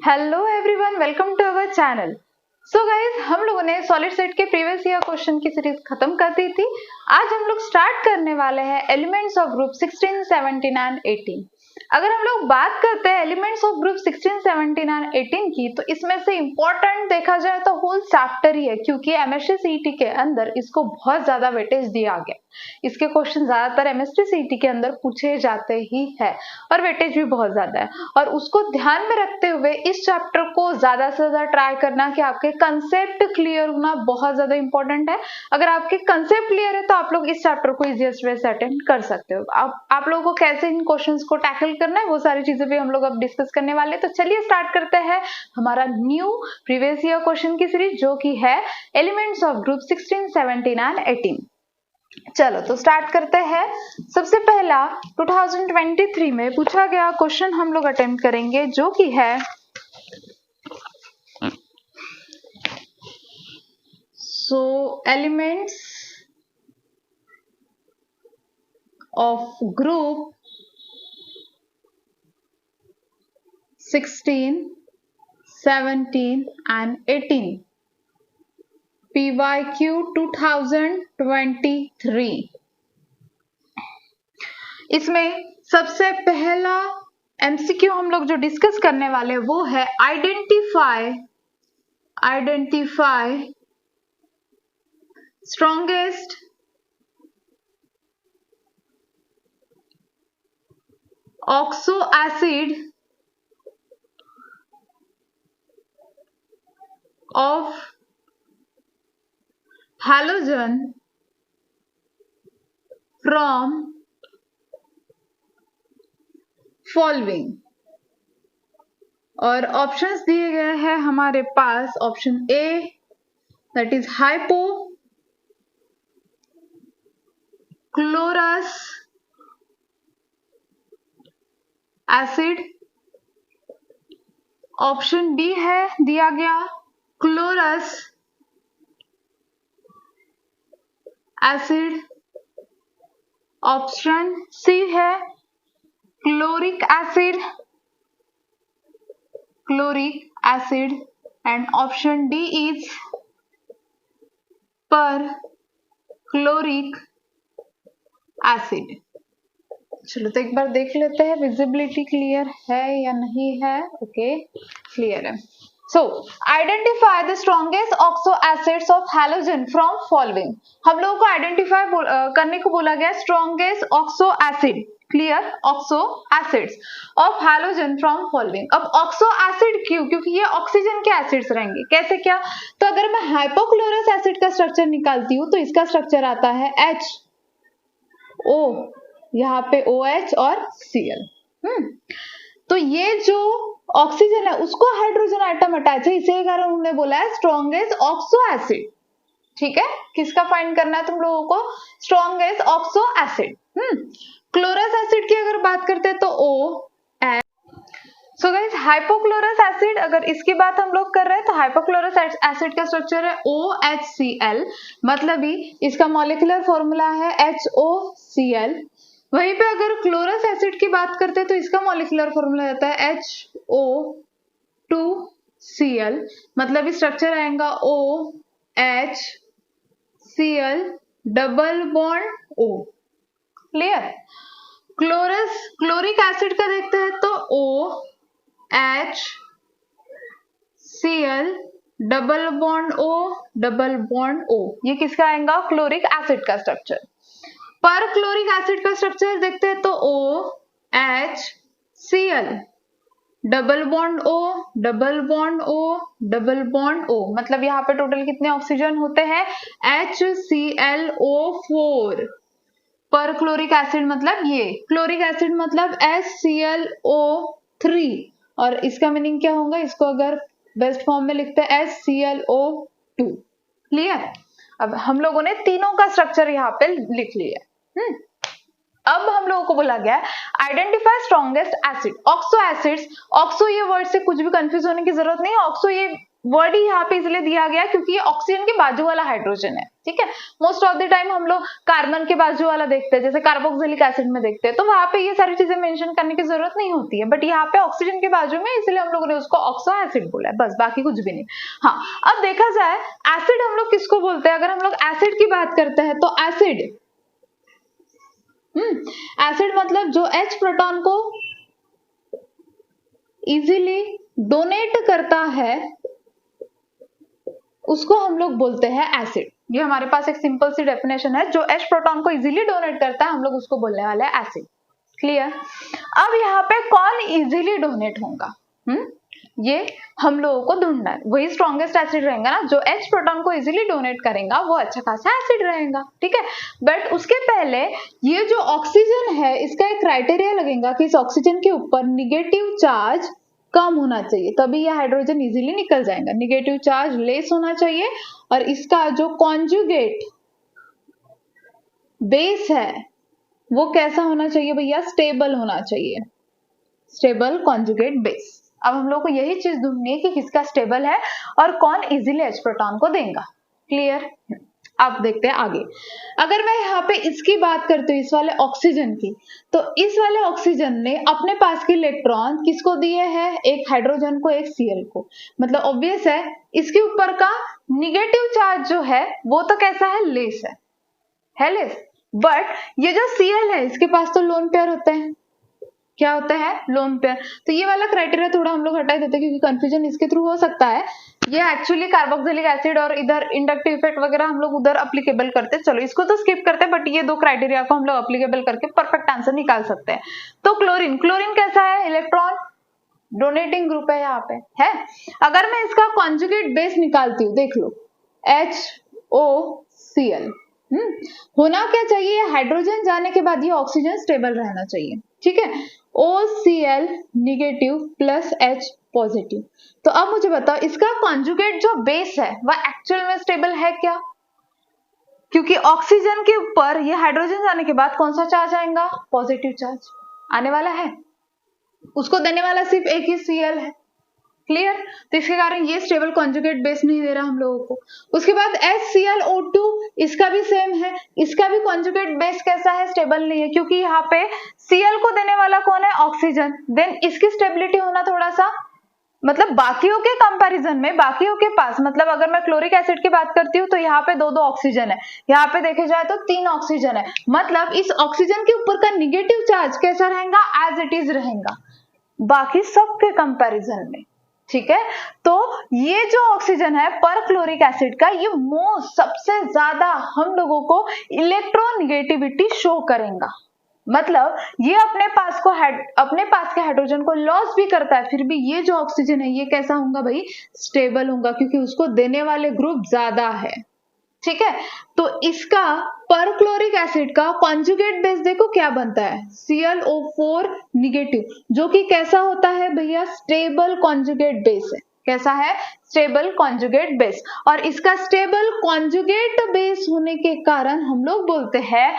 Hello everyone, welcome to our channel. So guys, हम लोगों ने सॉलिड सेट के प्रीवियस ईयर क्वेश्चन की सीरीज खत्म कर दी थी। आज हम लोग स्टार्ट करने वाले हैं एलिमेंट्स ऑफ ग्रुप 16, 17 एंड 18। अगर हम लोग बात करते हैं एलिमेंट्स ऑफ ग्रुप 16, 17 एंड 18 की, तो इसमें से इंपॉर्टेंट देखा जाए तो होल चैप्टर ही है, क्योंकि एमएससी सीईटी के अंदर इसको बहुत ज्यादा वेटेज दिया गया। इसके क्वेश्चन ज्यादातर एमएससी सीईटी के अंदर पूछे जाते ही है और वेटेज भी बहुत ज्यादा है। और उसको ध्यान में रखते हुए इस चैप्टर को ज्यादा से ज्यादा ट्राई करना कि आपके कंसेप्ट क्लियर होना बहुत ज्यादा इंपॉर्टेंट है। अगर आपके कंसेप्ट क्लियर है तो आप लोग इस चैप्टर को इजीएस्ट वे से अटेम्प्ट कर सकते हो। आप लोगों को कैसे इन क्वेश्चंस को टैकल करना है वो सारी चीजें भी हम लोग अब डिस्कस करने वाले। तो चलिए स्टार्ट करते हैं हमारा न्यू प्रीवियस ईयर क्वेश्चन की सीरीज, जो कि है एलिमेंट्स ऑफ ग्रुप 16, 17 एंड 18। चलो तो स्टार्ट करते हैं। सबसे पहला 2023 में पूछा गया क्वेश्चन हम लोग अटेम्प्ट करेंगे, जो कि है elements of group 16, 17 and 18 PYQ 2023। इसमें सबसे पहला एमसीक्यू हम लोग जो डिस्कस करने वाले हैं वो है identify strongest oxo acid of halogen from following। और ऑप्शंस दिए गए हैं हमारे पास। Option A that is hypochlorous acid. Option B है दिया गया क्लोरस एसिड। ऑप्शन सी है chloric acid and option D is perchloric acid. चलो तो एक बार देख लेते हैं विजिबिलिटी क्लियर है या नहीं है। ओके, क्लियर है। So, identify the strongest oxo acids of halogen from following। हम लोगों को आइडेंटिफाई करने को बोला गया strongest oxo acid, clear, oxo acids of halogen from following. अब ऑक्सो एसिड क्यों? क्योंकि ये ऑक्सीजन के एसिड्स रहेंगे। कैसे क्या? तो अगर मैं हाइपोक्लोरस एसिड का स्ट्रक्चर निकालती हूँ तो इसका स्ट्रक्चर आता है HO, यहाँ पे OH और Cl। तो ये जो ऑक्सीजन है उसको हाइड्रोजन आइटम अटैच है, इसी कारण उन्होंने बोला है स्ट्रॉन्गेस्ट ऑक्सो एसिड। ठीक है, किसका फाइंड करना है तुम लोगों को? Strongest oxo acid. Chlorous acid की अगर बात करते हैं तो OH। So guys, hypochlorous acid, अगर इसकी बात हम लोग कर रहे हैं तो हाइपोक्लोरस एसिड का स्ट्रक्चर है OHCl, मतलब ही इसका मॉलिक्यूलर फॉर्मूला है HOCl। वहीं पे अगर क्लोरस एसिड की बात करते हैं तो इसका मॉलिक्यूलर फॉर्मूला रहता है HO2Cl, मतलब स्ट्रक्चर आएगा OHCl double bond O। Clear? Chloric acid का देखते हैं तो OHCl डबल बॉन्ड O। ये किसका आएगा? क्लोरिक एसिड का स्ट्रक्चर। पर क्लोरिक एसिड का स्ट्रक्चर देखते हैं तो OHCl डबल बॉन्ड O, मतलब यहाँ पे टोटल कितने ऑक्सीजन होते हैं? HClO4। पर क्लोरिक एसिड मतलब ये क्लोरिक एसिड मतलब HClO3, और इसका मीनिंग क्या होगा? इसको अगर बेस्ट फॉर्म में लिखते हैं HClO2। क्लियर? अब हम लोगों ने तीनों का स्ट्रक्चर यहाँ पे लिख लिया। अब हम लोगों को बोला गया identify strongest acid oxo acids. Oxo ये वर्ड से कुछ भी कंफ्यूज होने की जरूरत नहीं है। ऑक्सो ये वर्ड ही यहाँ पे इसलिए दिया गया क्योंकि ये ऑक्सीजन के बाजू वाला हाइड्रोजन है, ठीक है। मोस्ट ऑफ द टाइम हम लोग कार्बन के बाजू वाला देखते हैं, जैसे कार्बोक्सिलिक एसिड में देखते हैं, तो वहां पे ये सारी चीजें मेंशन करने की जरूरत नहीं होती है, बट यहाँ पे ऑक्सीजन के बाजू में, इसलिए हम लोगों ने उसको ऑक्सो एसिड बोला है, बस, बाकी कुछ भी नहीं। हाँ, अब देखा जाए एसिड हम लोग किसको बोलते हैं। अगर हम लोग एसिड की बात करते हैं तो एसिड एसिड मतलब जो H प्रोटॉन को इजीली डोनेट करता है उसको हम लोग बोलते हैं एसिड। ये हमारे पास एक सिंपल सी डेफिनेशन है, जो H प्रोटॉन को इजीली डोनेट करता है हम लोग उसको बोलने वाले हैं एसिड। क्लियर। अब यहाँ पे कौन इजीली डोनेट होगा, ये हम लोगों को ढूंढना है। वही स्ट्रॉन्गेस्ट एसिड रहेगा ना, जो H प्रोटॉन को इजीली डोनेट करेगा वो अच्छा खासा एसिड रहेगा, ठीक है। बट उसके पहले ये जो ऑक्सीजन है इसका एक क्राइटेरिया लगेगा कि इस ऑक्सीजन के ऊपर निगेटिव चार्ज कम होना चाहिए, तभी ये हाइड्रोजन इजीली निकल जाएगा। निगेटिव चार्ज लेस होना चाहिए और इसका जो कॉन्जुगेट बेस है वो कैसा होना चाहिए भैया, स्टेबल होना चाहिए, स्टेबल कॉन्जुगेट बेस। अब हम लोग को यही चीज ढूंढनी है कि किसका स्टेबल है और कौन इजीली H प्रोटॉन को देगा। क्लियर। अब देखते हैं आगे। अगर मैं यहाँ पे इसकी बात करती हूँ, इस वाले ऑक्सीजन की, तो इस वाले ऑक्सीजन ने अपने पास के इलेक्ट्रॉन किसको दिए हैं, एक हाइड्रोजन को, एक Cl को। मतलब ऑब्वियस है इसके ऊपर का निगेटिव चार्ज जो है वो तो कैसा है, लेस है लेस। बट ये जो Cl है इसके पास तो लोन पेयर होते हैं, क्या होता है, लोन पेयर। तो ये वाला क्राइटेरिया थोड़ा हम लोग हटा देते हैं क्योंकि कंफ्यूजन इसके थ्रू हो सकता है। ये एक्चुअली कार्बोक्सिलिक एसिड और इधर इंडक्टिव इफेक्ट वगैरह हम लोग उधर अप्लीकेबल करते हैं, चलो इसको तो स्किप करते हैं, बट ये दो क्राइटेरिया को हम लोग अप्लीकेबल करके परफेक्ट आंसर निकाल सकते हैं। तो क्लोरीन, क्लोरीन कैसा है, इलेक्ट्रॉन डोनेटिंग ग्रुप है यहाँ पे है। अगर मैं इसका कॉन्जुगेट बेस निकालती हूँ, देख लो HOCl, होना क्या चाहिए, हाइड्रोजन जाने के बाद ये ऑक्सीजन स्टेबल रहना चाहिए, ठीक है। OCl negative plus H positive. तो अब मुझे बताओ इसका कॉन्जुगेट जो बेस है वह एक्चुअल में स्टेबल है क्या, क्योंकि ऑक्सीजन के ऊपर ये हाइड्रोजन जाने के बाद कौन सा चार्ज आएगा, पॉजिटिव चार्ज आने वाला है, उसको देने वाला सिर्फ एक ही Cl है। क्लियर। तो इसके कारण ये स्टेबल कॉन्जुगेट बेस नहीं दे रहा हम लोगों को। उसके बाद HClO2, इसका भी सेम है, इसका भी कॉन्जुगेट बेस कैसा है, स्टेबल नहीं है, क्योंकि यहाँ पे Cl को देने वाला कौन है, ऑक्सीजन। देन इसकी स्टेबिलिटी होना थोड़ा सा, मतलब बाकियों के कंपैरिजन में, बाकियों के पास, मतलब अगर मैं क्लोरिक एसिड की बात करती हूँ तो यहाँ पे दो ऑक्सीजन है, यहाँ पे देखे जाए तो 3 ऑक्सीजन है, मतलब इस ऑक्सीजन के ऊपर का निगेटिव चार्ज कैसा रहेगा, एज इट इज रहेगा बाकी सबके कंपैरिजन में, ठीक है। तो ये जो ऑक्सीजन है पर क्लोरिक एसिड का, ये मोस्ट सबसे ज्यादा हम लोगों को इलेक्ट्रोनेगेटिविटी शो करेगा, मतलब ये अपने पास के हाइड्रोजन को लॉस भी करता है, फिर भी ये जो ऑक्सीजन है ये कैसा होगा भाई, स्टेबल होगा, क्योंकि उसको देने वाले ग्रुप ज्यादा है, ठीक है। तो इसका पर क्लोरिक एसिड का कॉन्जुगेट बेस देखो क्या बनता है, ClO4 निगेटिव, जो कि कैसा होता है भैया, स्टेबल कॉन्जुगेट बेस है। कैसा है, स्टेबल कॉन्जुगेट बेस। और इसका स्टेबल कॉन्जुगेट बेस होने के कारण हम लोग बोलते हैं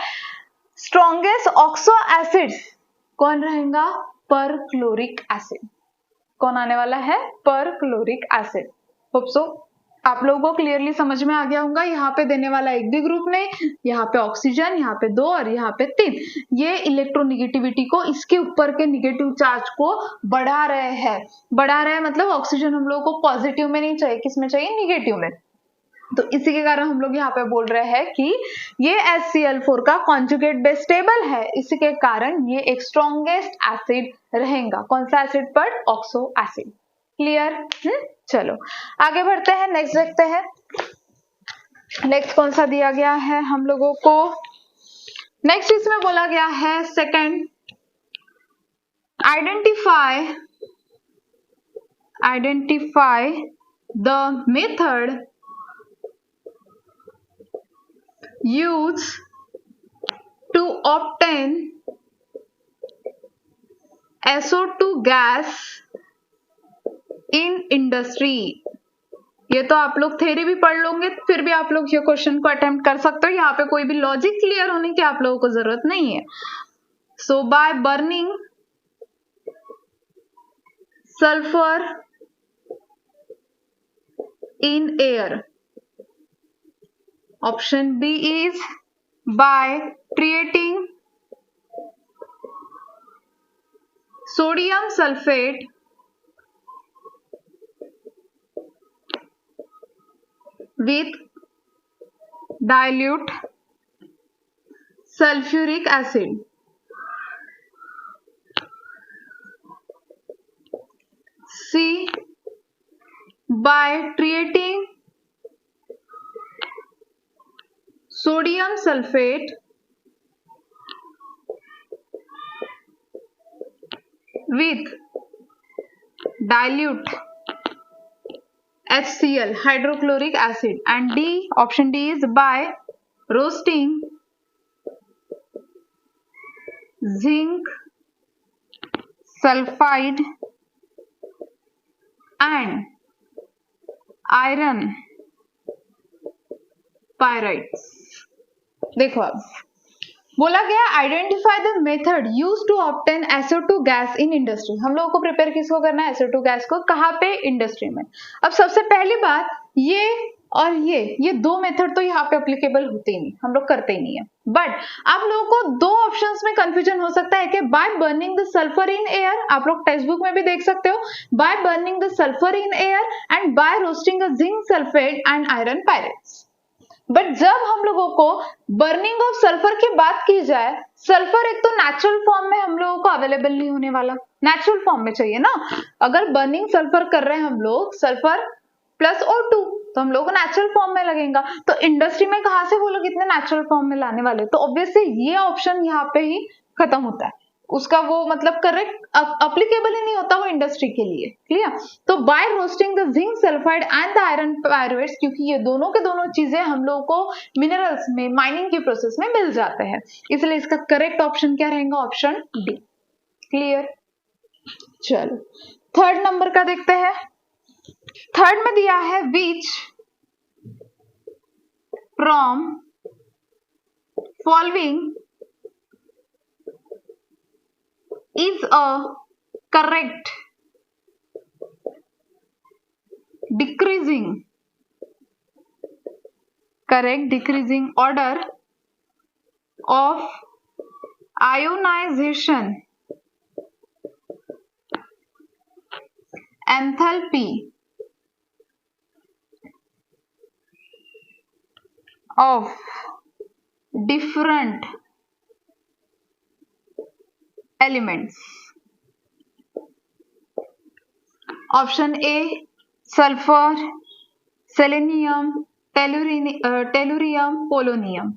स्ट्रॉन्गेस्ट ऑक्सो एसिड कौन रहेगा, पर क्लोरिक एसिड। कौन आने वाला है, पर क्लोरिक एसिड। होप सो आप लोगों को क्लियरली समझ में आ गया होगा। यहाँ पे देने वाला एक भी ग्रुप नहीं, यहाँ पे ऑक्सीजन, यहाँ पे 2 और यहाँ पे 3, ये इलेक्ट्रोनेगेटिविटी को, इसके ऊपर के निगेटिव चार्ज को बढ़ा रहे हैं, मतलब ऑक्सीजन हम लोगों को पॉजिटिव में नहीं चाहिए, किसमें चाहिए, निगेटिव में। तो इसी के कारण हम लोग यहाँ पे बोल रहे हैं कि ये HCl4 का कॉन्जुगेट बेस स्टेबल है, इसी के कारण ये एक स्ट्रॉन्गेस्ट एसिड रहेगा। कौन सा एसिड पर, ऑक्सो एसिड। क्लियर। चलो आगे बढ़ते हैं, नेक्स्ट देखते हैं। नेक्स्ट कौन सा दिया गया है हम लोगों को, नेक्स्ट इसमें बोला गया है second, identify the method used to obtain SO2 gas in industry। ये तो आप लोग थ्योरी भी पढ़ लोगे, फिर भी आप लोग ये क्वेश्चन को अटेम्प्ट कर सकते हो, यहाँ पे कोई भी लॉजिक क्लियर होने की आप लोगों को जरूरत नहीं है। So by burning sulphur in air. Option B is by treating sodium sulfate with dilute sulfuric acid. C, by treating sodium sulfate with dilute HCl, hydrochloric acid. And D, option D is by roasting zinc sulfide and iron pyrites. देखो अब बोला गया identify the method use to obtain SO2 gas in industry. हम लोगों को prepare किसको करना है? SO2 गैस को. कहाँ पे? इंडस्ट्री में. अब सबसे पहली बात, ये और ये दो मेथड तो यहाँ पे अप्लीकेबल होते ही नहीं, हम लोग करते ही नहीं है. बट आप लोगों को दो ऑप्शंस में कंफ्यूजन हो सकता है कि by burning the sulphur in air, आप लोग टेक्स्ट बुक में भी देख सकते हो, by burning the sulphur in air and by roasting the zinc sulphate and iron pyrites. But जब हम लोगों को बर्निंग ऑफ सल्फर की बात की जाए, सल्फर एक तो नेचुरल फॉर्म में हम लोगों को अवेलेबल नहीं होने वाला, नेचुरल फॉर्म में चाहिए ना. अगर बर्निंग सल्फर कर रहे हैं हम लोग, सल्फर प्लस O2, तो हम लोग को नेचुरल फॉर्म में लगेगा. तो इंडस्ट्री में कहाँ से वो लोग इतने नेचुरल फॉर्म में लाने वाले? तो ऑब्वियसली ये ऑप्शन यहाँ पे ही खत्म होता है, उसका वो मतलब करेक्ट अप्लीकेबल ही नहीं होता वो इंडस्ट्री के लिए. क्लियर? तो by roasting the zinc sulphide and the iron pyrites, क्योंकि ये दोनों के दोनों चीजें हम लोगों को मिनरल्स में माइनिंग की प्रोसेस में मिल जाते हैं, इसलिए इसका करेक्ट ऑप्शन क्या रहेगा? Option D. क्लियर? चलो थर्ड नंबर का देखते हैं. थर्ड में दिया है विच from following is a correct decreasing order of ionization enthalpy of different elements. Option A, sulfur, selenium, tellurium, polonium.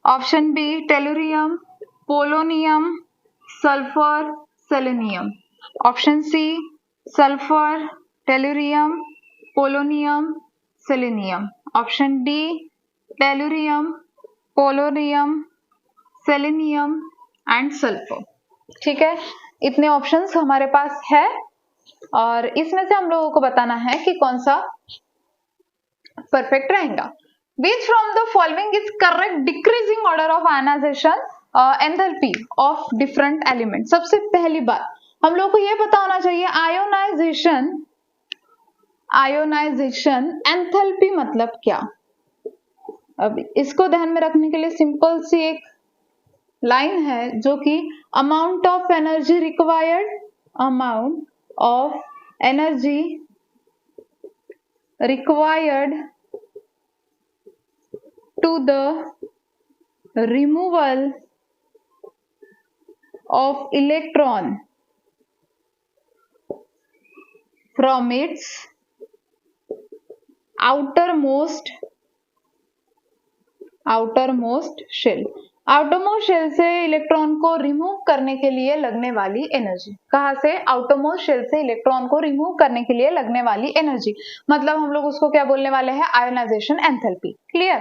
Option B, tellurium, polonium, sulfur, selenium. Option C, sulfur, tellurium, polonium, selenium. Option D, tellurium, polonium, selenium and sulfur. ठीक है, इतने options हमारे पास है और इसमें से हम लोगों को बताना है कि कौन सा परफेक्ट रहेगा. Which from the following is correct decreasing order of ionization enthalpy of different elements. सबसे पहली बात हम लोगों को ये पता होना चाहिए आयोनाइजेशन एंथैल्पी मतलब क्या. अब इसको ध्यान में रखने के लिए सिंपल सी एक लाइन है जो कि amount of energy required to the removal of electron from its outermost shell. Outermost shell से इलेक्ट्रॉन को रिमूव करने के लिए लगने वाली एनर्जी. कहाँ से? आउटरमोस्ट शेल से इलेक्ट्रॉन को रिमूव करने के लिए लगने वाली एनर्जी, मतलब हम लोग उसको क्या बोलने वाले हैं? Ionisation enthalpy. क्लियर?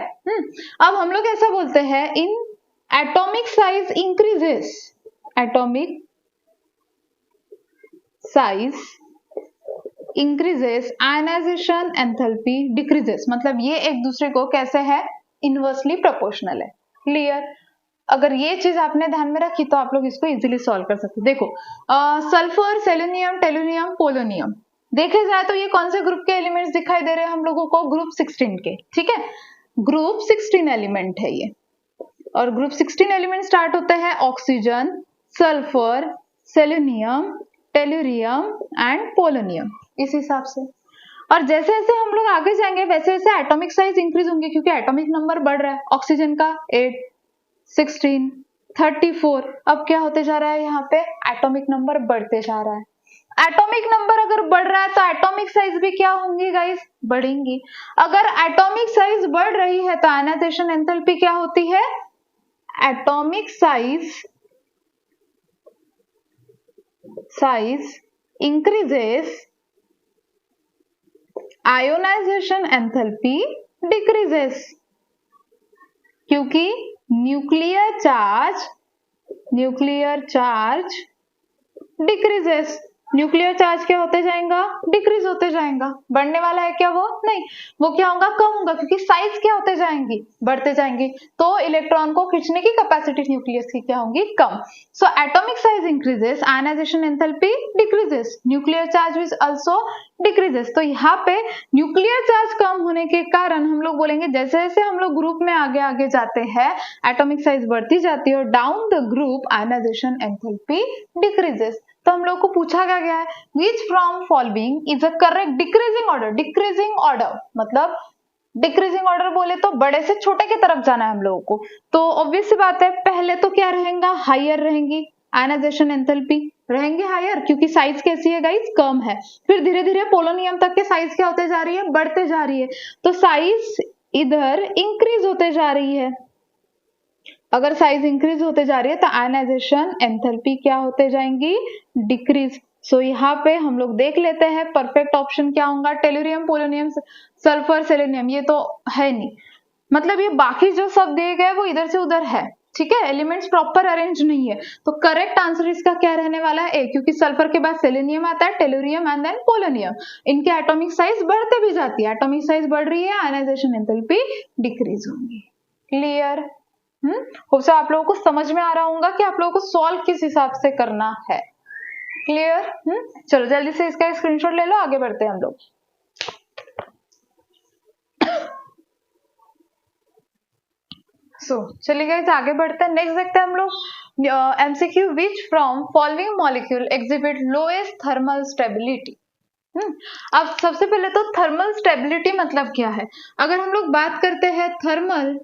अब हम लोग ऐसा बोलते हैं in atomic size increases, atomic size increases, ionisation enthalpy decreases. मतलब ये एक दूसरे को कैसे है? इनवर्सली प्रोपोर्शनल है. क्लियर? अगर ये चीज आपने ध्यान में रखी तो आप लोग इसको इजीली सॉल्व कर सकते. देखो सल्फर, सेलेनियम, टेलुरियम, पोलोनियम, देखे जाए तो ये कौन से ग्रुप के एलिमेंट्स दिखाई दे रहे हैं हम लोगों को? ग्रुप 16 के। ठीक है, ग्रुप 16 एलिमेंट है ये, और ग्रुप 16 एलिमेंट स्टार्ट होते हैं oxygen, sulphur, selenium, tellurium and polonium, इस हिसाब से। और जैसे जैसे हम लोग आगे जाएंगे वैसे वैसे एटॉमिक साइज इंक्रीज होंगे, क्योंकि एटॉमिक नंबर बढ़ रहा है। ऑक्सीजन का 8, 16, 34, अब क्या होते जा रहा है यहाँ पे? एटॉमिक नंबर बढ़ते जा रहा है। एटॉमिक नंबर अगर बढ़ रहा है तो एटॉमिक साइज भी क्या होंगी गाइस? बढ़ेंगी। अगर एटॉमिक साइज बढ़ रही है तो आयनाइजेशन एंथैल्पी क्या होती है? Atomic size increases, ionisation enthalpy decreases, क्योंकि nuclear charge decreases. Nuclear charge क्या होते जाएगा? डिक्रीज होते जाएगा। बढ़ने वाला है क्या? वो नहीं, वो क्या होगा? कम होगा, क्योंकि साइज क्या होते जाएंगी? बढ़ते जाएंगी। तो इलेक्ट्रॉन को खींचने की कैपेसिटी न्यूक्लियस की क्या होगी? कम। So atomic size increases, ionisation enthalpy decreases, nuclear charge is also decreases. तो यहाँ पे न्यूक्लियर चार्ज कम होने के कारण हम लोग बोलेंगे जैसे जैसे हम लोग ग्रुप में आगे आगे जाते हैं एटॉमिक साइज बढ़ती जाती है, और down the group ionization enthalpy decreases. तो हम लोग को पूछा गया है which from following is a correct decreasing order? Decreasing order मतलब डिक्रीजिंग ऑर्डर बोले तो बड़े से छोटे की तरफ जाना है हम लोगों को। तो ऑब्वियस सी बात है, पहले तो क्या रहेगा? हायर रहेंगी, आयनाइजेशन एंथैल्पी रहेंगे हायर, क्योंकि साइज कैसी है गाइस? कम है। फिर धीरे धीरे पोलोनियम तक के साइज क्या होते जा रही है? बढ़ते जा रही है। तो साइज इधर इंक्रीज होते जा रही है। अगर साइज इंक्रीज होते जा रही है तो आयनाइजेशन एंथैल्पी क्या होते जाएंगी? डिक्रीज। सो यहाँ पे हम लोग देख लेते हैं परफेक्ट ऑप्शन क्या होगा? टेलुरियम, पोलोनियम, सल्फर, सेलेनियम, ये तो है नहीं, मतलब ये बाकी जो सब दिए गए वो इधर से उधर है। ठीक है, एलिमेंट्स प्रॉपर अरेंज नहीं है। तो करेक्ट आंसर इसका क्या रहने वाला है? ए, क्योंकि सल्फर के बाद सेलेनियम आता है, टेलुरियम एंड देन पोलोनियम। इनके एटॉमिक साइज बढ़ते भी जाती है, एटॉमिक साइज बढ़ रही है, आयनाइजेशन एंथैल्पी डिक्रीज होंगी। क्लियर? होप सो आप लोगों को समझ में आ रहा होगा कि आप लोगों को सॉल्व किस हिसाब से करना है। क्लियर? चलो जल्दी से इसका स्क्रीनशॉट ले लो, आगे बढ़ते हैं हम लोग। चलिए गाइस आगे बढ़ते हैं। नेक्स्ट देखते हैं हम लोग MCQ, which from following molecule exhibit lowest thermal stability. अब सबसे पहले तो थर्मल स्टेबिलिटी मतलब क्या है? अगर हम लोग बात करते हैं थर्मल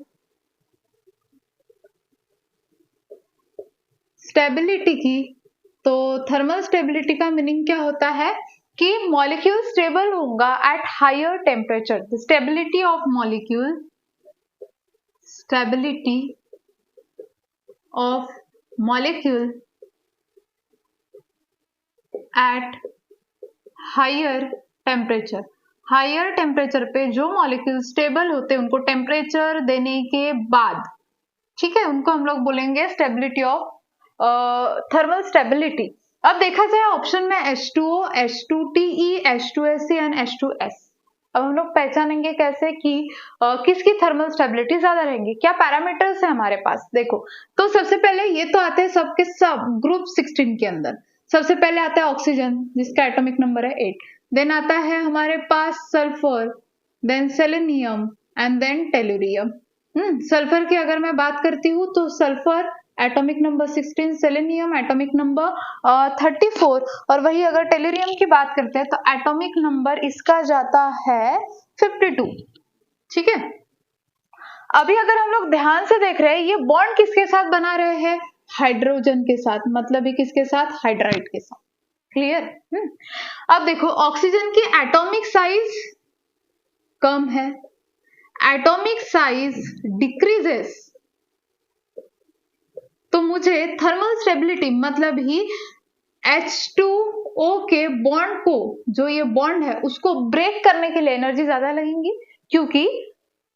स्टेबिलिटी की, तो थर्मल स्टेबिलिटी का मीनिंग क्या होता है कि मॉलिक्यूल स्टेबल होगा at higher temperature. The stability of molecule, stability of molecule at higher temperature. Higher temperature पे जो मॉलिक्यूल स्टेबल होते हैं उनको टेम्परेचर देने के बाद, ठीक है, उनको हम लोग बोलेंगे स्टेबिलिटी ऑफ थर्मल स्टेबिलिटी। अब देखा जाए ऑप्शन में H2O, H2TE, H2SE and H2S। अब हम लोग पहचानेंगे कैसे कि किसकी थर्मल स्टेबिलिटी ज्यादा रहेंगी, क्या पैरामीटर्स है हमारे पास। देखो, तो सबसे पहले ये तो आते हैं सबके सब ग्रुप 16 के अंदर। सबसे पहले आता है ऑक्सीजन जिसका एटॉमिक नंबर है 8, देन आता है हमारे पास sulphur, then selenium and then tellurium. Sulphur की अगर मैं बात करती हूँ तो sulphur atomic number 16, selenium atomic number 34, और वही अगर टेलुरियम की बात करते हैं तो एटॉमिक नंबर इसका जाता है 52। ठीक है, अभी अगर हम लोग ध्यान से देख रहे हैं ये बॉन्ड किसके साथ बना रहे हैं? हाइड्रोजन के साथ, मतलब ये किसके साथ? हाइड्राइड के साथ। क्लियर? अब देखो ऑक्सीजन की एटॉमिक साइज कम है, एटॉमिक साइज डिक्रीजेस, तो मुझे थर्मल स्टेबिलिटी मतलब ही H2O के बॉन्ड को, जो ये बॉन्ड है उसको ब्रेक करने के लिए एनर्जी ज्यादा लगेंगी, क्योंकि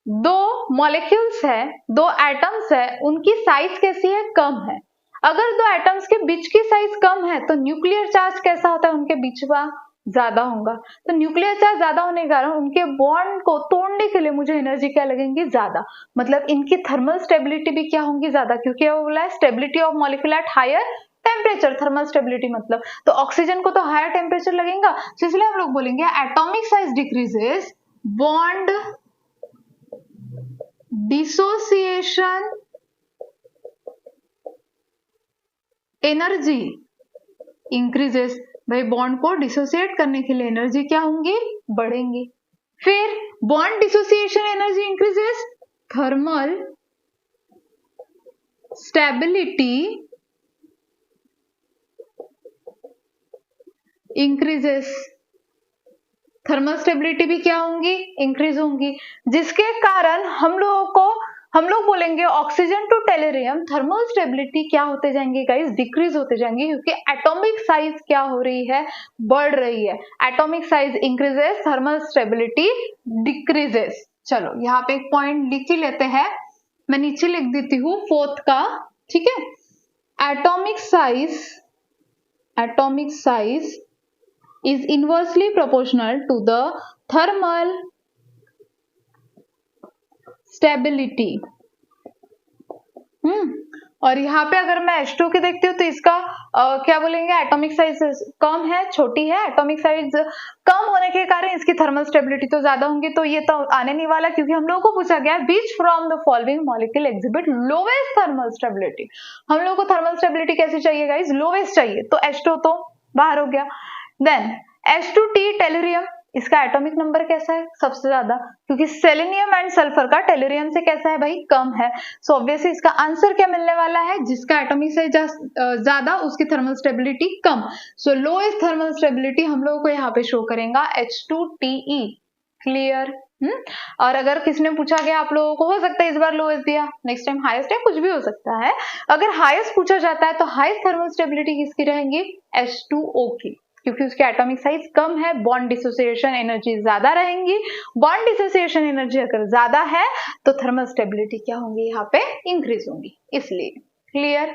दो मॉलिक्यूल्स है, दो एटम्स है, उनकी साइज कैसी है? कम है। अगर दो एटम्स के बीच की साइज कम है तो न्यूक्लियर चार्ज कैसा होता है? उनके बीच का ज्यादा होगा। तो न्यूक्लियर चार्ज ज्यादा होने के कारण उनके बॉन्ड को तोड़ने के लिए मुझे एनर्जी क्या लगेंगी? ज्यादा। मतलब इनकी थर्मल स्टेबिलिटी भी क्या होंगी? ज्यादा, क्योंकि वो बोला है stability of molecule at higher temperature, thermal stability मतलब, तो ऑक्सीजन को तो हायर टेम्परेचर लगेगा, तो इसलिए हम लोग बोलेंगे atomic size decreases, bond dissociation energy increases. भाई बॉन्ड को डिसोसिएट करने के लिए एनर्जी क्या होंगी, बढ़ेंगी। फिर bond dissociation energy increases, thermal stability increases, thermal stability भी क्या होंगी, इंक्रीज होंगी, जिसके कारण हम लोग बोलेंगे oxygen to tellurium thermal stability क्या होते जाएंगे गाइस, डिक्रीज होते जाएंगे, क्योंकि एटॉमिक साइज क्या हो रही है, बढ़ रही है। Atomic size increases, thermal stability decreases. चलो यहाँ पे एक पॉइंट लिख ही लेते हैं, मैं नीचे लिख देती हूँ फोर्थ का, ठीक है। Atomic size is inversely proportional to the thermal stability। और यहाँ पे अगर मैं H2 की देखती हूँ तो इसका क्या बोलेंगे, एटॉमिक साइज कम है, छोटी है, एटॉमिक साइज कम होने के कारण इसकी थर्मल स्टेबिलिटी तो ज्यादा होंगी, तो ये तो आने नहीं वाला, क्योंकि हम लोगों को पूछा गया which from the following molecule exhibit lowest thermal stability. हम लोगों को थर्मल स्टेबिलिटी कैसी चाहिए गाइस, लोवेस्ट चाहिए, तो H2 तो बाहर हो गया। देन H2T टेलुरियम, इसका एटॉमिक नंबर कैसा है, सबसे ज्यादा, क्योंकि सेलेनियम एंड सल्फर का टेलुरियम से कैसा है भाई, कम है। सो ऑब्वियसली इसका आंसर क्या मिलने वाला है, जिसका एटॉमिक साइज ज्यादा उसकी थर्मल स्टेबिलिटी कम। सो लोएस्ट थर्मल स्टेबिलिटी हम लोगों को यहाँ पे शो करेगा H2Te। क्लियर। और अगर किसी ने पूछा गया आप लोगों को, हो सकता है इस बार लोएस्ट दिया, नेक्स्ट टाइम हाईएस्ट है, कुछ भी हो सकता है। अगर हाईएस्ट पूछा जाता है तो हाईएस्ट थर्मल स्टेबिलिटी किसकी रहेंगी, H2O की, क्योंकि उसके एटॉमिक साइज कम है, बॉन्ड डिसोसिएशन एनर्जी ज्यादा रहेंगी। बॉन्ड डिसोसिएशन एनर्जी अगर ज्यादा है तो थर्मल स्टेबिलिटी क्या होंगी, यहाँ पे इंक्रीज होंगी, इसलिए। क्लियर।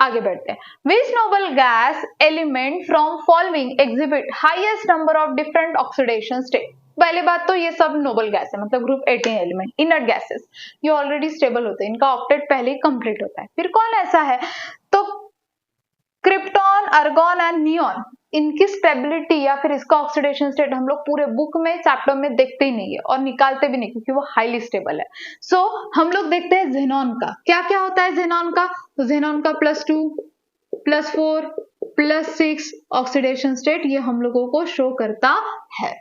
आगे बढ़ते हैं। Which noble gas element from following exhibit highest number of different oxidation state. पहले बात तो ये सब नोबल गैस है, मतलब ग्रुप 18 एलिमेंट, इनर्ट गैसेस, ये ऑलरेडी स्टेबल होते हैं, इनका ऑक्टेट पहले ही कंप्लीट होता है। फिर कौन ऐसा है, तो क्रिप्टॉन, आर्गॉन एंड नियॉन, इनकी स्टेबिलिटी या फिर इसका ऑक्सीडेशन स्टेट हम लोग पूरे बुक में चैप्टर में देखते ही नहीं है और निकालते भी नहीं, क्योंकि वो हाईली स्टेबल है। सो हम लोग देखते हैं जेनॉन का, क्या क्या होता है जेनॉन का, तो जेनॉन का +2, +4, +6 ऑक्सीडेशन स्टेट ये हम लोगों को शो करता है।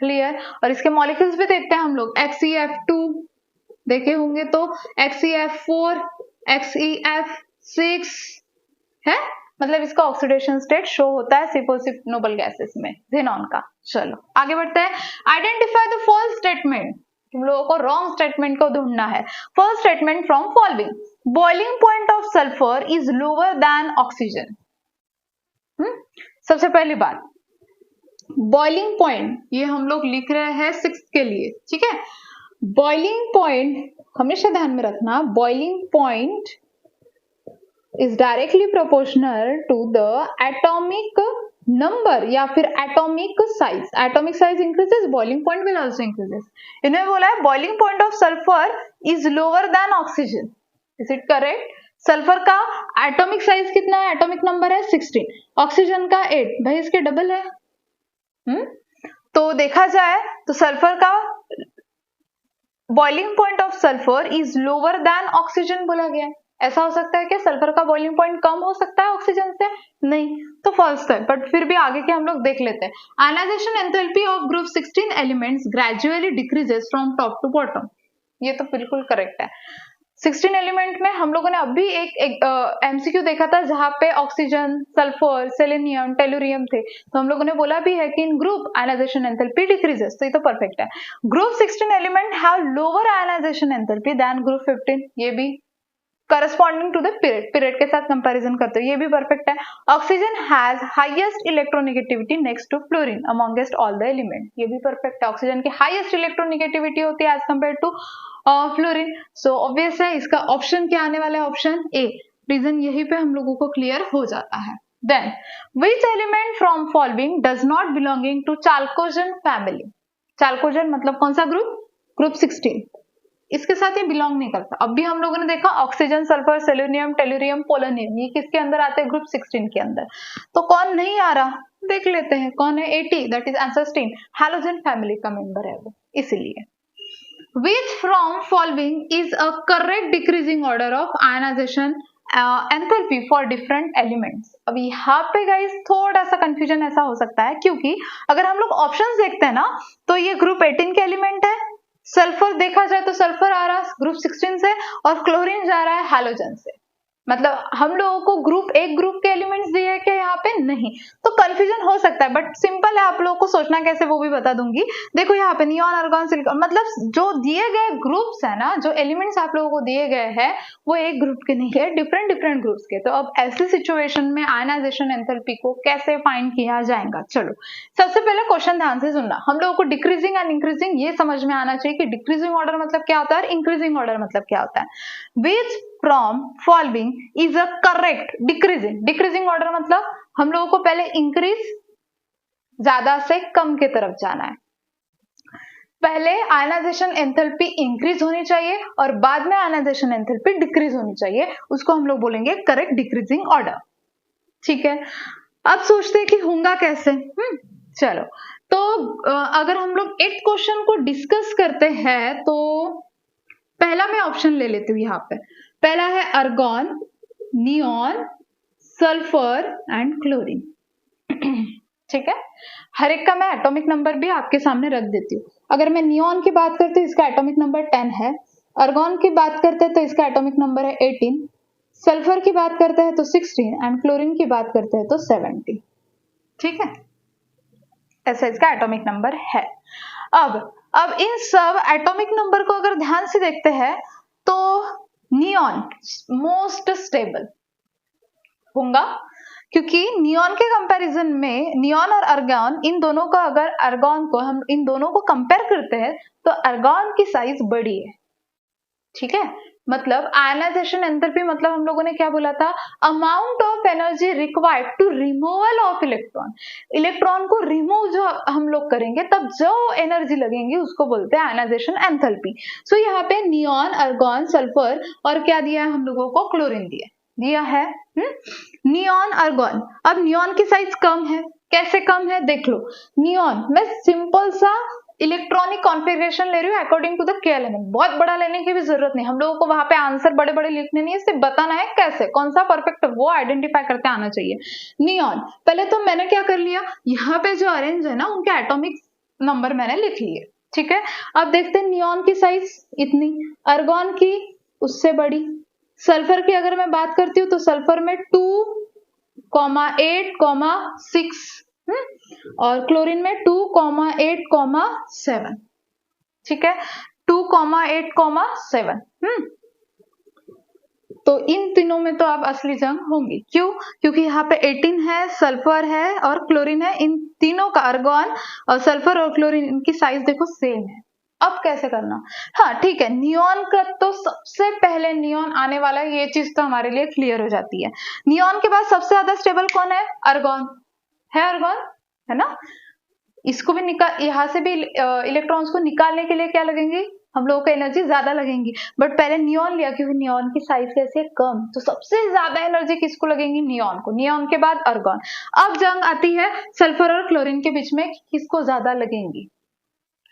क्लियर। और इसके मॉलिक्यूल्स भी देखते हैं हम लोग, XeF2 देखे होंगे तो XeF4, XeF6 है, मतलब इसका ऑक्सीडेशन स्टेट शो होता है सिर्फ और सिर्फ नोबल गैसेस में, जेनॉन का। चलो आगे बढ़ते हैं। आइडेंटिफाई द फॉल्स स्टेटमेंट, तुम लोगों को रॉन्ग स्टेटमेंट को ढूंढना है। First statement from following, boiling point of sulphur is lower than oxygen. सबसे पहली बात, बॉइलिंग पॉइंट ये हम लोग लिख रहे हैं 6th के लिए, ठीक है। बॉइलिंग पॉइंट हमेशा ध्यान में रखना, boiling point is directly proportional to the atomic number या फिर atomic size. Atomic size increases, boiling point will also increases. इन्होंने बोला है boiling point of sulfur is lower than oxygen. Is it correct? Sulphur का atomic size कितना है, atomic number है 16, oxygen का 8, भाई इसके डबल है। तो देखा जाए तो सल्फर का boiling point of sulphur is lower than oxygen बोला गया है। ऐसा हो सकता है क्या, सल्फर का बॉइलिंग पॉइंट कम हो सकता है ऑक्सीजन से, नहीं, तो फॉल्स है। बट फिर भी आगे के हम लोग देख लेते हैं। Ionization enthalpy of group 16 elements gradually decreases from top to bottom, ये तो बिल्कुल करेक्ट है। 16 एलिमेंट में हम लोगों ने अभी एक एमसीक्यू देखा था जहां पे ऑक्सीजन, सल्फर, सेलेनियम, टेलुरियम थे, तो हम लोगों ने बोला भी है कि in group ionization enthalpy decreases, तो ये तो परफेक्ट है। Group 16 element have lower ionization enthalpy than group 15, ये भी करस्पॉन्डिंग टू द पीरियड के साथ कंपैरिजन करते हो, ये भी परफेक्ट है। Oxygen has highest electronegativity next to fluorine amongst all the element, ये भी परफेक्ट है। ऑक्सीजन की हाईएस्ट इलेक्ट्रोनेगेटिविटी होती है as compare to fluorine. So obvious है इसका ऑप्शन क्या आने वाला है, ऑप्शन ए। रीजन यही पे हम लोगों को क्लियर हो जाता है। Then which element from following does not belonging to chalcogen family. Chalcogen मतलब कौन सा ग्रुप, ग्रुप 16। इसके साथ ये बिलोंग नहीं करता। अब भी हम लोगों ने देखा oxygen, sulphur, selenium, tellurium, polonium, ये किसके अंदर आते हैं? ग्रुप 16 के अंदर। तो कौन नहीं आ रहा देख लेते हैं, कौन है? 80, that is answer 16, halogen family का मेंबर है वो, इसीलिए। Which from following is a correct decreasing order of ionization enthalpy for different elements? अब यहाँ पे गाइस थोड़ा सा कंफ्यूजन ऐसा हो सकता है, क्योंकि अगर हम लोग ऑप्शंस देखते हैं ना, तो ये ग्रुप 18 के एलिमेंट है, सल्फर देखा जाए तो सल्फर आ रहा है ग्रुप 16 से, और क्लोरीन जा रहा है हैलोजन से। मतलब हम लोगों को एक ग्रुप के एलिमेंट्स दिए हैं क्या यहाँ पे? नहीं। तो कंफ्यूजन हो सकता है, बट सिंपल है, आप लोगों को सोचना कैसे वो भी बता दूंगी। देखो यहाँ पे नियॉन, आर्गॉन, सिलिकॉन, मतलब जो दिए गए ग्रुप्स है ना, जो एलिमेंट्स आप लोगों को दिए गए हैं वो एक ग्रुप के नहीं है, डिफरेंट डिफरेंट ग्रुप्स के। तो अब ऐसी सिचुएशन में आयनाइजेशन एंथैल्पी को कैसे फाइंड किया जाएगा? चलो सबसे पहले क्वेश्चन ध्यान से सुनना। हम लोगों को डिक्रीजिंग एंड इंक्रीजिंग ये समझ में आना चाहिए कि डिक्रीजिंग ऑर्डर मतलब क्या होता है, इंक्रीजिंग ऑर्डर मतलब क्या होता है। विच from following is a correct decreasing order मतलब हम लोगों को पहले इंक्रीज, ज्यादा से कम की तरफ जाना है। पहले आयनाइजेशन एंथैल्पी इंक्रीज होनी चाहिए और बाद में आयनाइजेशन एंथैल्पी डिक्रीज होनी चाहिए, उसको हम लोग बोलेंगे करेक्ट डिक्रीजिंग ऑर्डर। ठीक है, अब सोचते हैं कि होगा कैसे। चलो, तो अगर हम लोग 8th क्वेश्चन को डिस्कस करते हैं तो पहला मैं ऑप्शन ले लेती हूँ। यहाँ पे पहला है अर्गॉन, नियॉन, सल्फर एंड क्लोरीन। ठीक है, हर एक का मैं एटॉमिक नंबर भी आपके सामने रख देती हूँ। अगर मैं नियॉन की बात करती हूँ, इसका एटॉमिक नंबर 10 है। अर्गॉन की बात करते हैं तो इसका एटॉमिक नंबर है 18, सल्फर की बात करते हैं तो 16 एंड क्लोरीन की बात करते हैं तो 70। ठीक है, ऐसा इसका एटॉमिक नंबर है। अब इन सब एटॉमिक नंबर को अगर ध्यान से देखते हैं तो नियॉन मोस्ट स्टेबल होगा, क्योंकि नियॉन के कंपैरिजन में नियॉन और अर्गॉन, इन दोनों का अगर अर्गॉन को हम इन दोनों को कंपेयर करते हैं तो अर्गॉन की साइज बड़ी है। ठीक है, मतलब आयनाइजेशन एंथैल्पी मतलब हम लोगों ने क्या बोला था? Amount of energy required to removal of electron. Electron को रिमूव जो हम लोग करेंगे तब जो एनर्जी लगेंगी उसको बोलते हैं आयनाइजेशन एंथैल्पी। सो यहाँ पे नियॉन, अर्गॉन, सल्फर और क्या दिया है हम लोगों को? क्लोरीन दिया है। नियॉन, अर्गॉन। अब नियॉन की साइज कम है, कैसे कम है देख लो। नियॉन मैं सिंपल सा इलेक्ट्रॉनिक कॉन्फ़िगरेशन ले रही हूँ अकॉर्डिंग टू द के एलिमेंट, बहुत बड़ा लेने की भी जरूरत नहीं, हम लोगों को वहां पे आंसर बड़े बड़े लिखने नहीं है, सिर्फ बताना है कैसे, कौन सा परफेक्ट वो आइडेंटिफाई करते आना चाहिए। नियॉन, पहले तो मैंने क्या कर लिया, यहाँ पे जो ऑरेंज है ना उनके एटॉमिक नंबर मैंने लिख लिए। ठीक है, अब देखते हैं नियॉन की साइज इतनी, अर्गॉन की उससे बड़ी, सल्फर की अगर मैं बात करती हूँ तो सल्फर में 2,8,6 और क्लोरीन में 2,8,7। ठीक है, 2,8,7। तो इन तीनों में तो आप असली जंग होंगी। क्यों? क्योंकि यहाँ पे 18 है, सल्फर है और क्लोरीन है। इन तीनों का, अर्गॉन और सल्फर और क्लोरीन, इनकी साइज देखो सेम है। अब कैसे करना? हाँ ठीक है, नियॉन का तो सबसे पहले नियॉन आने वाला है, ये चीज तो हमारे लिए क्लियर हो जाती है। नियॉन के बाद सबसे ज्यादा स्टेबल कौन है? अर्गॉन है, अर्गॉन है ना। इसको भी यहाँ से भी इलेक्ट्रॉन्स को निकालने के लिए क्या लगेंगी हम लोगों को? एनर्जी ज्यादा लगेंगी, बट पहले नियॉन लिया क्योंकि नियॉन की साइज कैसी है? कम, तो सबसे ज्यादा एनर्जी किसको लगेंगी? नियॉन को। नियॉन के बाद अर्गॉन। अब जंग आती है सल्फर और क्लोरीन के बीच में, किसको ज्यादा लगेंगी,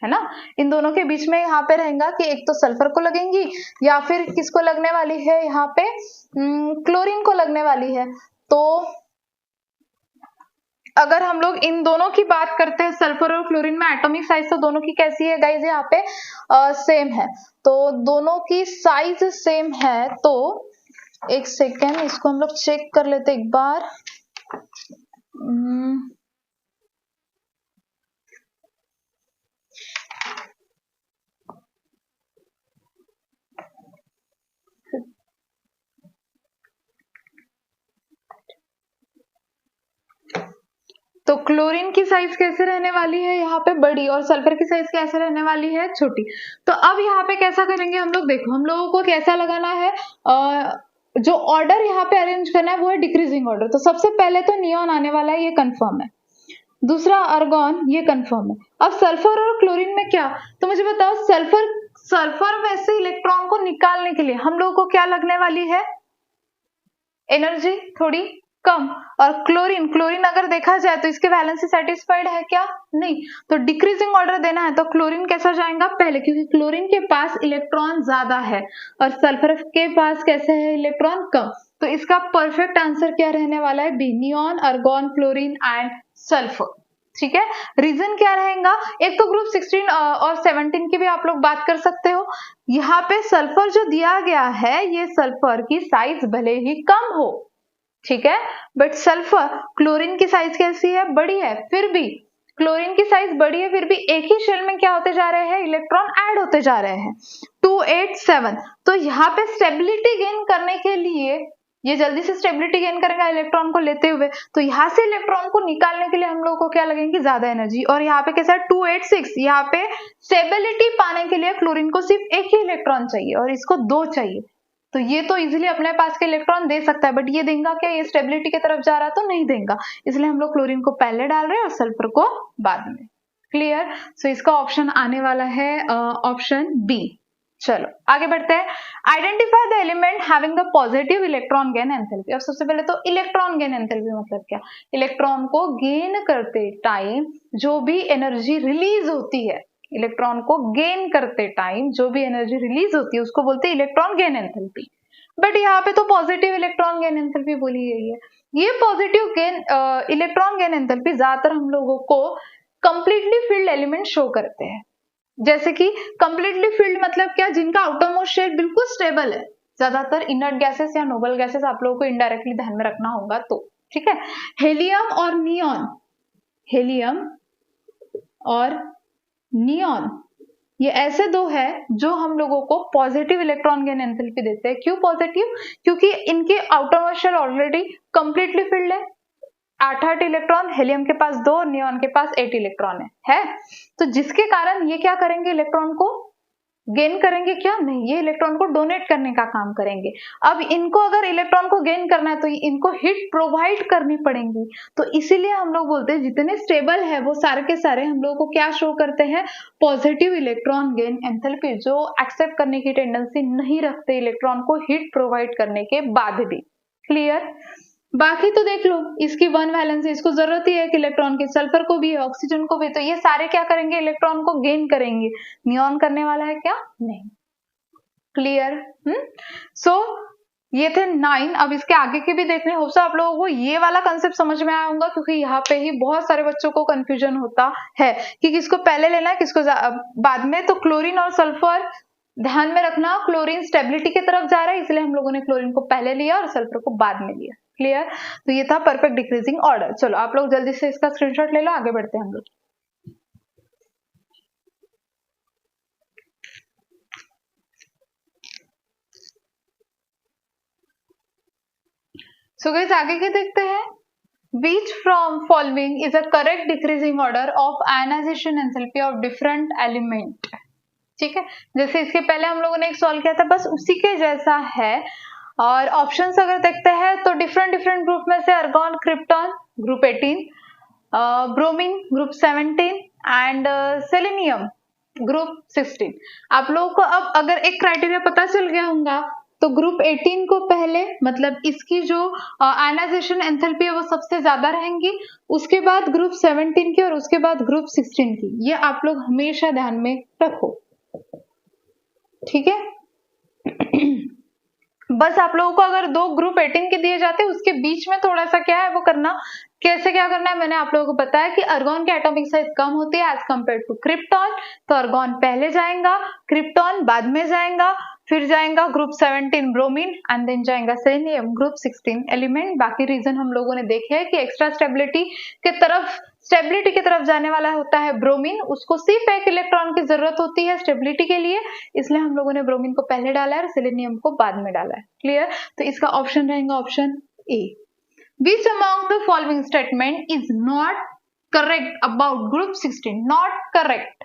है ना। इन दोनों के बीच में यहाँ पे रहेगा कि एक तो सल्फर को लगेंगी या फिर किसको लगने वाली है? यहाँ पे क्लोरीन को लगने वाली है। तो अगर हम लोग इन दोनों की बात करते हैं, सल्फर और क्लोरीन में एटॉमिक साइज तो दोनों की कैसी है गाइज? यहाँ पे सेम है, तो दोनों की साइज सेम है। तो एक सेकेंड, इसको हम लोग चेक कर लेते एक बार। तो क्लोरीन की साइज कैसे रहने वाली है? यहाँ पे बड़ी, और सल्फर की साइज कैसे रहने वाली है? छोटी। तो अब यहाँ पे कैसा करेंगे हम लोग? देखो हम लोगों को कैसा लगाना है, जो ऑर्डर यहाँ पे अरेंज करना है वो है डिक्रीजिंग ऑर्डर। तो सबसे पहले तो नियॉन आने वाला है, ये कंफर्म है। दूसरा अर्गॉन, ये कंफर्म है। अब सल्फर और क्लोरीन में क्या? तो मुझे बताओ, सल्फर सल्फर में से इलेक्ट्रॉन को निकालने के लिए हम लोगों को क्या लगने वाली है, एनर्जी थोड़ी कम। और क्लोरीन, क्लोरीन अगर देखा जाए तो इसके वैलेंसी सेटिस्फाइड है क्या, नहीं, तो डिक्रीजिंग ऑर्डर देना है तो क्लोरीन कैसा जाएगा पहले, क्योंकि क्लोरीन के पास इलेक्ट्रॉन ज्यादा है और सल्फर के पास कैसे है, इलेक्ट्रॉन कम। तो इसका परफेक्ट आंसर क्या रहने वाला है, B, neon, argon, chlorine and sulphur. ठीक है, रीजन क्या रहेगा, एक तो ग्रुप 16 और 17 की भी आप लोग बात कर सकते हो। यहाँ पे सल्फर जो दिया गया है, ये सल्फर की साइज भले ही कम हो, ठीक है, बट सल्फर, क्लोरीन की साइज कैसी है, बड़ी है, फिर भी क्लोरीन की साइज बड़ी है, फिर भी एक ही शेल में क्या होते जा रहे हैं, इलेक्ट्रॉन ऐड होते जा रहे हैं, 2 8 7। तो यहाँ पे स्टेबिलिटी गेन करने के लिए, ये जल्दी से स्टेबिलिटी गेन करेगा इलेक्ट्रॉन को लेते हुए, तो यहाँ से इलेक्ट्रॉन को निकालने के लिए हम लोग को क्या लगेगी, ज्यादा एनर्जी। और यहाँ पे कैसा है, 2 8 6, यहाँ पे स्टेबिलिटी पाने के लिए क्लोरीन को सिर्फ एक ही इलेक्ट्रॉन चाहिए और इसको 2 चाहिए। तो ये तो इजीली अपने पास के इलेक्ट्रॉन दे सकता है, बट ये देगा क्या, ये स्टेबिलिटी की तरफ जा रहा तो नहीं देगा, इसलिए हम लोग क्लोरीन को पहले डाल रहे हैं और सल्फर को बाद में। क्लियर, सो इसका ऑप्शन आने वाला है ऑप्शन बी। चलो आगे बढ़ते हैं, identify the element having the positive electron gain enthalpy. और सबसे पहले तो इलेक्ट्रॉन गेन एंथैल्पी मतलब क्या, इलेक्ट्रॉन को गेन करते टाइम जो भी एनर्जी रिलीज होती है, इलेक्ट्रॉन को गेन करते टाइम जो भी एनर्जी रिलीज होती है उसको बोलते हैं इलेक्ट्रॉन गेन एंथैल्पी। बट यहाँ पे तो पॉजिटिव इलेक्ट्रॉन गेन एंथैल्पी बोली गई है। ये positive gain electron gain enthalpy ज्यादातर हम लोगों को कंप्लीटली फील्ड एलिमेंट शो करते हैं। जैसे कि कंप्लीटली फील्ड मतलब क्या, जिनका आउटरमोस्ट शेल बिल्कुल स्टेबल है, ज्यादातर इनर्ट गैसेस या नोबल गैसेस आप लोगों को इनडायरेक्टली ध्यान में रखना होगा तो, ठीक है। हेलियम और नियॉन, हेलियम और नियॉन ये ऐसे दो है जो हम लोगों को पॉजिटिव इलेक्ट्रॉन गेन एंथैल्पी देते हैं। क्यों पॉजिटिव, क्योंकि इनके outermost shell already completely filled है, 8 इलेक्ट्रॉन, हेलियम के पास 2, नियॉन के पास 8 इलेक्ट्रॉन है। तो जिसके कारण ये क्या करेंगे, इलेक्ट्रॉन को गेन करेंगे क्या, नहीं, ये इलेक्ट्रॉन को डोनेट करने का काम करेंगे। अब इनको अगर इलेक्ट्रॉन को गेन करना है तो इनको हीट प्रोवाइड करनी पड़ेगी, तो इसीलिए हम लोग बोलते हैं जितने स्टेबल है वो सारे के सारे हम लोग को क्या शो करते हैं, पॉजिटिव इलेक्ट्रॉन गेन एंथैल्पी, जो एक्सेप्ट करने की टेंडेंसी नहीं रखते इलेक्ट्रॉन को हीट प्रोवाइड करने के बाद भी। क्लियर, बाकी तो देख लो, इसकी 1 वैलेंसी, इसको जरूरत ही है कि इलेक्ट्रॉन की, सल्फर को भी है, ऑक्सीजन को भी, तो ये सारे क्या करेंगे, इलेक्ट्रॉन को गेन करेंगे। नियॉन करने वाला है क्या, नहीं। क्लियर, सो ये थे 9। अब इसके आगे के भी देखने, हो आप लोगों को ये वाला कंसेप्ट समझ में आया होगा, क्योंकि यहाँ पे ही बहुत सारे बच्चों को कंफ्यूजन होता है कि किसको पहले लेना है किसको बाद में। तो क्लोरीन और सल्फर ध्यान में रखना, क्लोरीन स्टेबिलिटी की तरफ जा रहा है, इसलिए हम लोगों ने क्लोरीन को पहले लिया और सल्फर को बाद में लिया। क्लियर, तो ये था परफेक्ट डिक्रीजिंग ऑर्डर। चलो आप लोग जल्दी से इसका स्क्रीनशॉट ले लो, आगे बढ़ते हैं हम लोग। सो गाइस आगे के देखते हैं, which from following is a correct decreasing order of ionization enthalpy of different element। ठीक है, जैसे इसके पहले हम लोगों ने एक सॉल्व किया था, बस उसी के जैसा है। और ऑप्शंस अगर देखते हैं तो डिफरेंट ग्रुप में से अर्गॉन, krypton group 18, bromine group 17 and selenium group 16। आप लोगों को अब अगर एक क्राइटेरिया पता चल गया होगा तो ग्रुप 18 को पहले, मतलब इसकी जो आयनाइजेशन एंथैल्पी है वो सबसे ज्यादा रहेंगी, उसके बाद ग्रुप 17 की और उसके बाद ग्रुप 16 की। ये आप लोग हमेशा ध्यान में रखो, ठीक है। बस आप लोगों को अगर 2 ग्रुप 18 के दिए जाते हैं उसके बीच में थोड़ा सा क्या है वो करना, कैसे क्या करना है मैंने आप लोगों को बताया कि अर्गॉन की एटॉमिक साइज कम होती है एज कंपेयर टू क्रिप्टॉन, तो अर्गॉन पहले जाएगा, क्रिप्टॉन बाद में जाएगा, फिर जाएगा ग्रुप 17 ब्रोमीन एंड देन जाएगा सेलेनियम ग्रुप 16 एलिमेंट। बाकी रीजन हम लोगों ने देखे है कि एक्स्ट्रा स्टेबिलिटी की तरफ जाने वाला होता है ब्रोमीन, उसको सिर्फ एक इलेक्ट्रॉन की जरूरत होती है स्टेबिलिटी के लिए, इसलिए हम लोगों ने ब्रोमीन को पहले डाला है और सेलेनियम को बाद में डाला है। क्लियर, तो इसका ऑप्शन रहेगा option A. Which among the following statement is not correct about group 16? Not correct.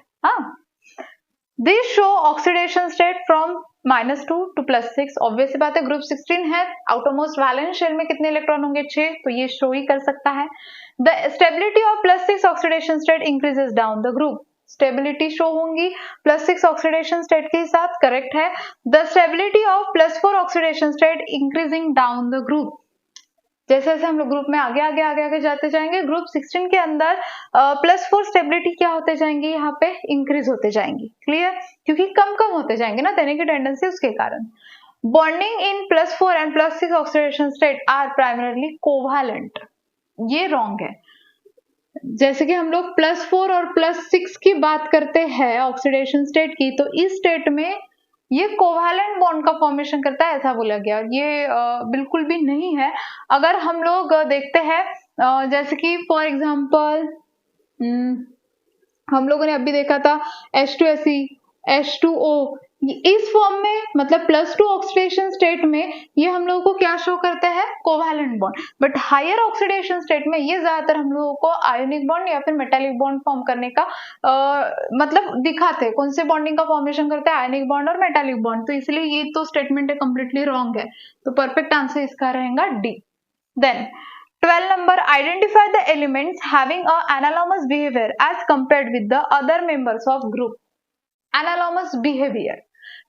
These show oxidation state from -2 to +6। Obvious बात है, ग्रुप 16 है, आउटरमोस्ट वैलेंस शेल में कितने इलेक्ट्रॉन होंगे 6, तो ये शो ही कर सकता है। The stability of +6 oxidation state increases down the group। Stability show होंगी +6 ऑक्सीडेशन स्टेट के साथ, करेक्ट है। The stability of +4 oxidation state increasing down the group, जैसे जैसे हम लोग ग्रुप में आगे आगे आगे आगे जाते जाएंगे, ग्रुप 16 के अंदर +4 स्टेबिलिटी क्या होते जाएंगी, यहाँ पे इंक्रीज होते जाएंगी, क्लियर, क्योंकि कम कम होते जाएंगे ना देने की टेंडेंसी, उसके कारण। Bonding in +4 and +6 oxidation state are primarily covalent, ये रॉन्ग है। जैसे कि हम लोग +4 और +6 की बात करते हैं ऑक्सीडेशन स्टेट की, तो इस स्टेट में ये कोवैलेंट बॉन्ड का फॉर्मेशन करता है, ऐसा बोला गया, ये बिल्कुल भी नहीं है। अगर हम लोग देखते हैं जैसे कि फॉर एग्जांपल हम लोगों ने अभी देखा था H2Se, H2O, इस फॉर्म में मतलब +2 ऑक्सीडेशन स्टेट में ये हम लोगों को क्या शो करता है, covalent bond. But higher oxidation state में ये ज्यादातर हम लोगों को आयोनिक बॉन्ड या फिर मेटालिक बॉन्ड फॉर्म करने का मतलब दिखाते हैं, कौन से बॉन्डिंग का फॉर्मेशन करता है, आयोनिक बॉन्ड और मेटालिक बॉन्ड। तो इसलिए ये तो स्टेटमेंट है कंप्लीटली रॉन्ग है, तो परफेक्ट आंसर इसका रहेगा D. Then 12 number, identify the elements having a analogous behavior as compared with the other members of group. Analogous behavior,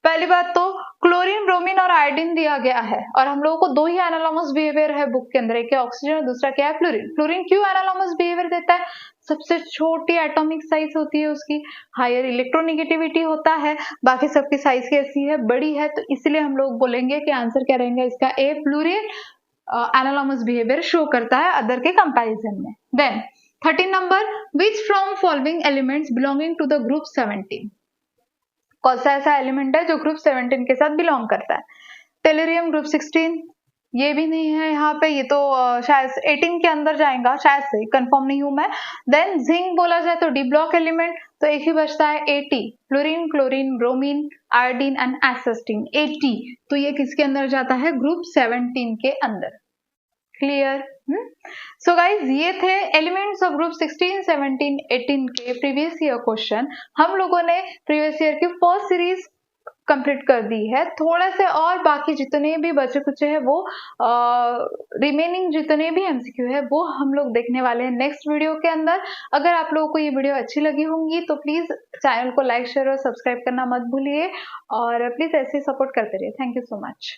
पहली बात तो क्लोरीन, ब्रोमीन और आयोडीन दिया गया है, और हम लोगों को दो ही एनालॉगस बिहेवियर है बुक के अंदर, एक है ऑक्सीजन और दूसरा क्या है, फ्लोरीन। फ्लोरीन क्यों एनालॉगस बिहेवियर देता है, सबसे छोटी एटॉमिक साइज होती है उसकी, हायर इलेक्ट्रोनेगेटिविटी होता है, बाकी सबकी साइज कैसी है, बड़ी है, तो इसलिए हम लोग बोलेंगे कि आंसर क्या रहेगा इसका A, fluorine analogous behaviour show करता है अदर के कंपैरिजन में। Then 13 number, which from following elements belonging to the group 17, कौन सा ऐसा एलिमेंट है जो ग्रुप 17 के साथ बिलोंग करता है, टेलुरियम ग्रुप 16, ये भी नहीं है यहाँ पे, ये तो शायद 18 के अंदर जाएगा, शायद से, कंफर्म नहीं हूं मैं। देन जिंक बोला जाए तो डी ब्लॉक एलिमेंट, तो एक ही बचता है AT, fluorine, chlorine, bromine, iodine and astatine, AT, तो ये किसके अंदर जाता है, ग्रुप 17 के अंदर, क्लियर। सो गाइज ये थे एलिमेंट्स ऑफ ग्रुप 16, 17, 18 के प्रीवियस ईयर क्वेश्चन। हम लोगों ने प्रीवियस ईयर की फर्स्ट सीरीज कंप्लीट कर दी है, थोड़े से और बाकी जितने भी बचे कुछ है वो रिमेनिंग जितने भी एमसीक्यू है वो हम लोग देखने वाले हैं नेक्स्ट वीडियो के अंदर। अगर आप लोगों को ये वीडियो अच्छी लगी होंगी तो प्लीज चैनल को लाइक, शेयर और सब्सक्राइब करना मत भूलिए, और प्लीज ऐसे सपोर्ट करते रहिए। Thank you so much.